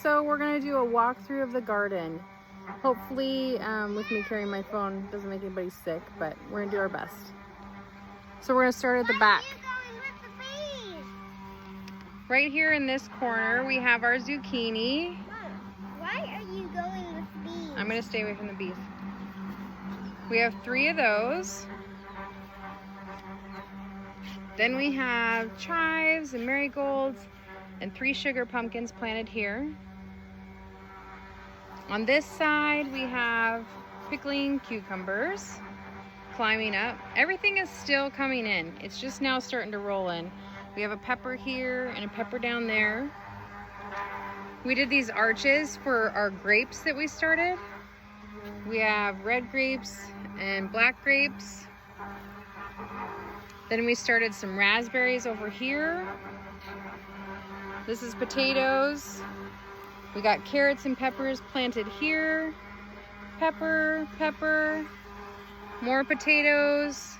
So we're gonna do a walkthrough of the garden. Hopefully, with me carrying my phone doesn't make anybody sick, but we're gonna do our best. So we're gonna start at the back. Right here in this corner, we have our zucchini. Mom, why are you going with bees? I'm gonna stay away from the bees. We have 3 of those. Then we have chives and marigolds and 3 sugar pumpkins planted here. On this side, we have pickling cucumbers climbing up. Everything is still coming in. It's just now starting to roll in. We have a pepper here and a pepper down there. We did these arches for our grapes that we started. We have red grapes and black grapes. Then we started some raspberries over here. This is potatoes. We got carrots and peppers planted here. Pepper, pepper, more potatoes.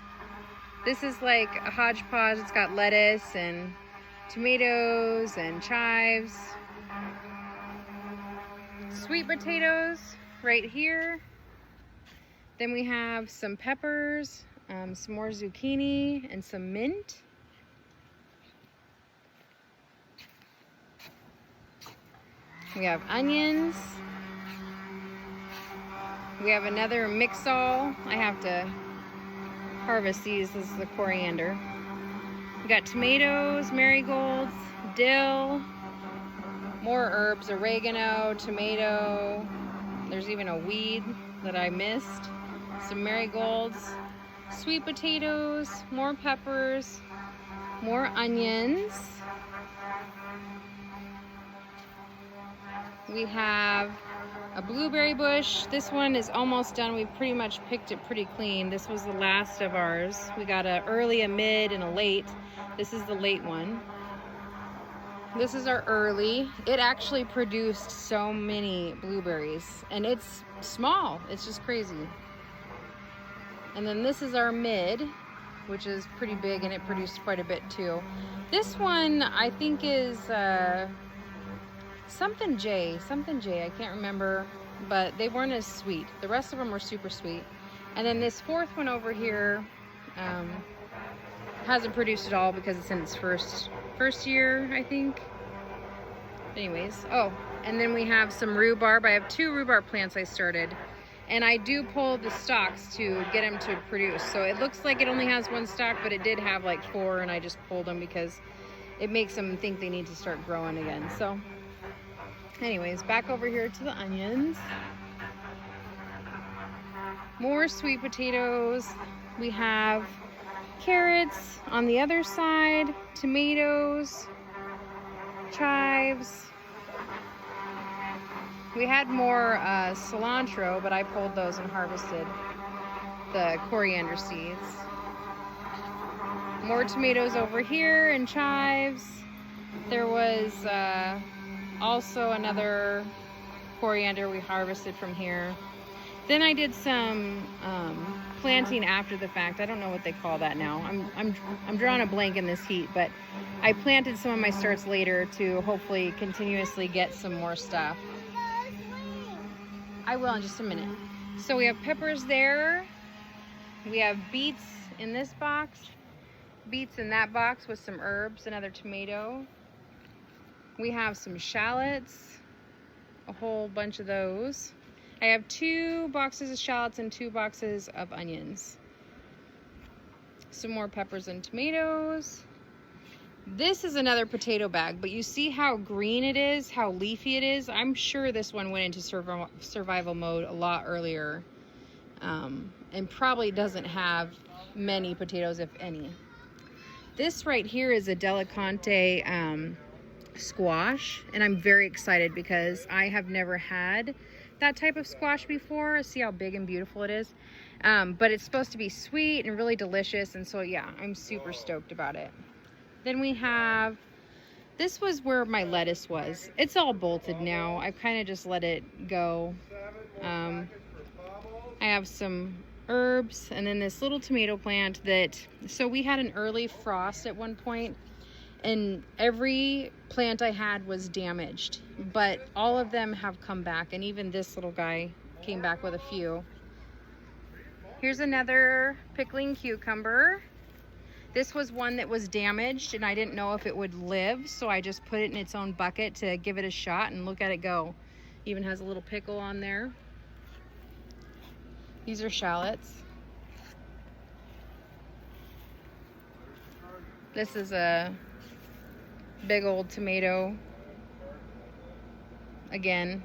This is like a hodgepodge. It's got lettuce and tomatoes and chives. Sweet potatoes right here. Then we have some peppers, some more zucchini, and some mint. We have onions. We have another mix-all. I have to harvest these. This is the coriander. We got tomatoes, marigolds, dill, more herbs, oregano, tomato. There's even a weed that I missed. Some marigolds, sweet potatoes, more peppers, more onions. We have a blueberry bush. This one is almost done. We pretty much picked it pretty clean. This was the last of ours. We got an early, a mid, and a late. This is the late one. This is our early. It actually produced so many blueberries, and it's small. It's just crazy. And then this is our mid, which is pretty big, and it produced quite a bit too. This one I think is something J, I can't remember, but they weren't as sweet. The rest of them were super sweet. And then this 4th one over here hasn't produced at all because it's in its first year, I think. Anyways, oh, and then we have some rhubarb. I have 2 rhubarb plants I started, and I do pull the stalks to get them to produce. So it looks like it only has 1 stalk, but it did have like 4, and I just pulled them because it makes them think they need to start growing again. So anyways, back over here to the onions. More sweet potatoes. We have carrots on the other side, tomatoes, chives. We had more cilantro, but I pulled those and harvested the coriander seeds. More tomatoes over here and chives. There was also another coriander we harvested from here. Then I did some planting after the fact. I don't know what they call that now. I'm drawing a blank in this heat, but I planted some of my starts later to hopefully continuously get some more stuff. I will in just a minute. So we have peppers there. We have beets in this box, beets in that box with some herbs, another tomato. We have some shallots, a whole bunch of those. I have 2 boxes of shallots and 2 boxes of onions. Some more peppers and tomatoes. This is another potato bag, but you see how green it is, how leafy it is? I'm sure this one went into survival mode a lot earlier, and probably doesn't have many potatoes, if any. This right here is a Delicante squash, and I'm very excited because I have never had that type of squash before. See how big and beautiful it is? But it's supposed to be sweet and really delicious, and so yeah, I'm super stoked about it. Then we have, this was where my lettuce was. It's all bolted now. I've kind of just let it go. I have some herbs, and then this little tomato plant that, so we had an early frost at one point, and every plant I had was damaged, but all of them have come back, and even this little guy came back with a few. Here's another pickling cucumber. This was one that was damaged and I didn't know if it would live, so I just put it in its own bucket to give it a shot, and look at it go. Even has a little pickle on there. These are shallots. This is a big old tomato. Again,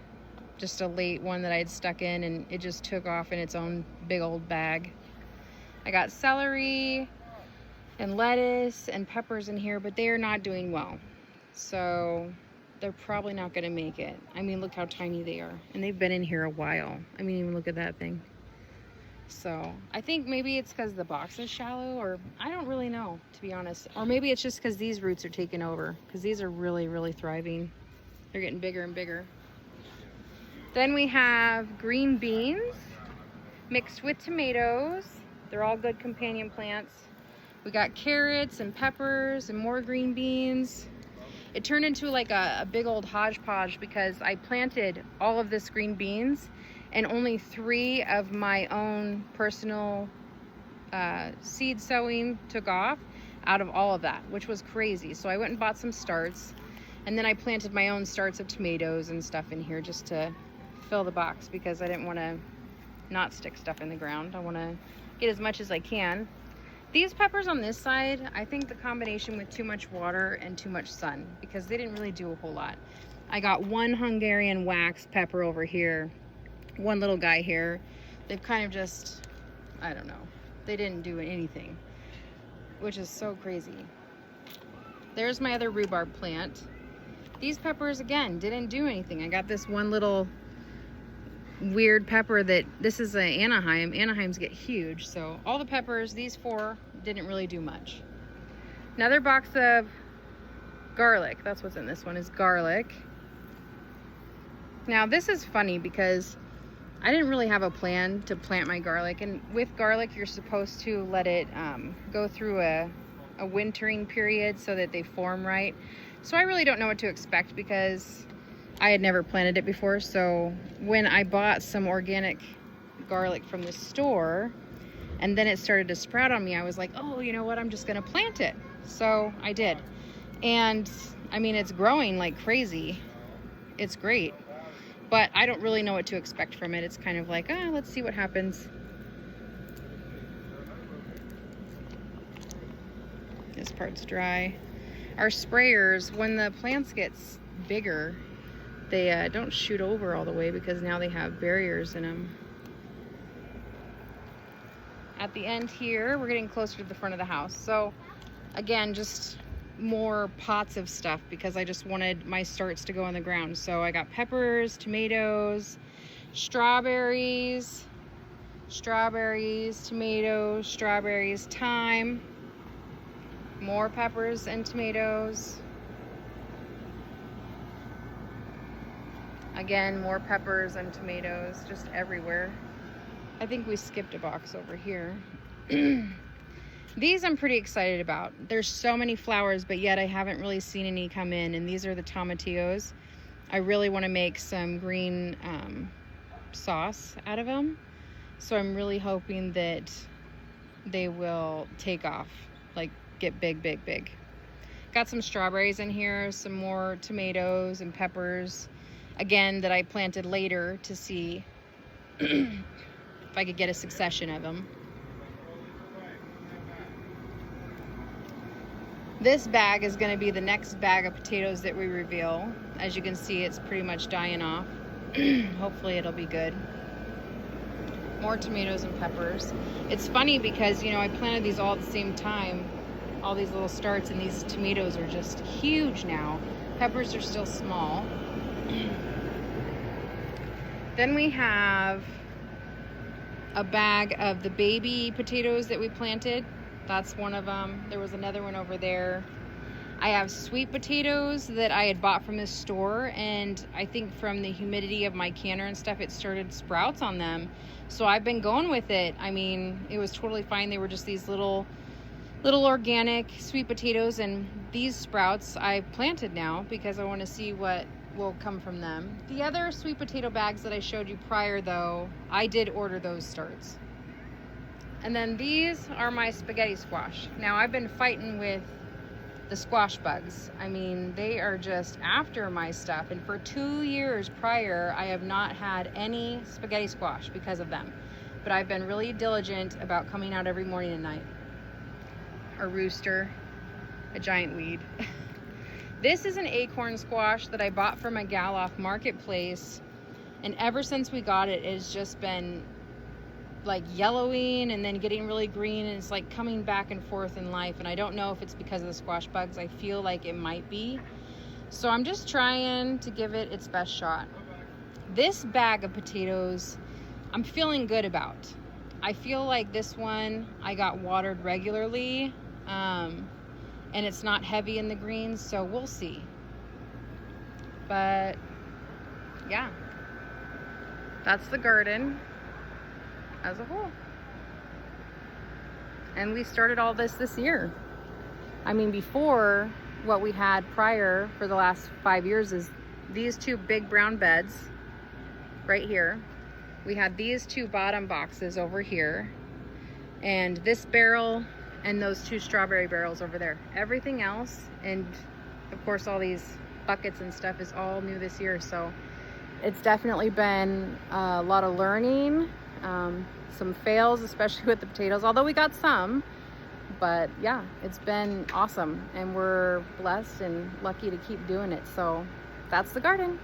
just a late one that I had stuck in, and it just took off in its own big old bag. I got celery and lettuce and peppers in here, but they are not doing well. So they're probably not gonna make it. I mean, look how tiny they are. And they've been in here a while. I mean, even look at that thing. So I think maybe it's because the box is shallow, or I don't really know, to be honest. Or maybe it's just because these roots are taking over, because these are really, really thriving. They're getting bigger and bigger. Then we have green beans mixed with tomatoes. They're all good companion plants. We got carrots and peppers and more green beans. It turned into like a big old hodgepodge because I planted all of this green beans, and only 3 of my own personal seed sowing took off out of all of that, which was crazy. So I went and bought some starts, and then I planted my own starts of tomatoes and stuff in here just to fill the box, because I didn't want to not stick stuff in the ground. I want to get as much as I can. These peppers on this side, I think the combination with too much water and too much sun, because they didn't really do a whole lot. I got one Hungarian wax pepper over here, one little guy here. They've kind of just, I don't know, they didn't do anything, which is so crazy. There's my other rhubarb plant. These peppers, again, didn't do anything. I got this one little weird pepper that, this is a Anaheim. Anaheims get huge. So all the peppers, these 4 didn't really do much. Another box of garlic. That's what's in this one, is garlic. Now this is funny because I didn't really have a plan to plant my garlic, and with garlic you're supposed to let it go through a wintering period so that they form right. So I really don't know what to expect because I had never planted it before. So when I bought some organic garlic from the store and then it started to sprout on me, I was like, oh, you know what, I'm just gonna plant it. So I did. And I mean, it's growing like crazy. It's great. But I don't really know what to expect from it. It's kind of like, let's see what happens. This part's dry. Our sprayers, when the plants get bigger, they don't shoot over all the way because now they have barriers in them. At the end here, we're getting closer to the front of the house. So again, just more pots of stuff because I just wanted my starts to go on the ground. So I got peppers, tomatoes, strawberries, tomatoes, strawberries, thyme, more peppers and tomatoes. Again, more peppers and tomatoes just everywhere. I think we skipped a box over here. These I'm pretty excited about. There's so many flowers, but yet I haven't really seen any come in, and these are the tomatillos. I really want to make some green sauce out of them, so I'm really hoping that they will take off, like get big, big, big. Got some strawberries in here, some more tomatoes and peppers, again, that I planted later to see if I could get a succession of them. This bag is going to be the next bag of potatoes that we reveal. As you can see, it's pretty much dying off. Hopefully it'll be good. More tomatoes and peppers. It's funny because, you know, I planted these all at the same time, all these little starts, and these tomatoes are just huge now. Peppers are still small. Then we have a bag of the baby potatoes that we planted. That's one of them. There was another one over there. I have sweet potatoes that I had bought from the store, and I think from the humidity of my canner and stuff, it started sprouts on them. So I've been going with it. I mean, it was totally fine. They were just these little organic sweet potatoes, and these sprouts I've planted now because I want to see what will come from them. The other sweet potato bags that I showed you prior, though, I did order those starts. And then these are my spaghetti squash. Now, I've been fighting with the squash bugs. I mean, they are just after my stuff. And for 2 years prior, I have not had any spaghetti squash because of them. But I've been really diligent about coming out every morning and night. A rooster, a giant weed. This is an acorn squash that I bought from a gal off Marketplace. And ever since we got it, it's just been like yellowing and then getting really green, and it's like coming back and forth in life. And I don't know if it's because of the squash bugs. I feel like it might be. So I'm just trying to give it its best shot. This bag of potatoes, I'm feeling good about. I feel like this one I got watered regularly, and it's not heavy in the greens, so we'll see. But yeah, that's the garden as a whole. And we started all this year. I mean, before, what we had prior for the last 5 years is these two big brown beds right here. We had these two bottom boxes over here, and this barrel and those two strawberry barrels over there. Everything else, and of course all these buckets and stuff, is all new this year. So it's definitely been a lot of learning, some fails, especially with the potatoes, although we got some. But yeah, it's been awesome, and we're blessed and lucky to keep doing it. So that's the garden.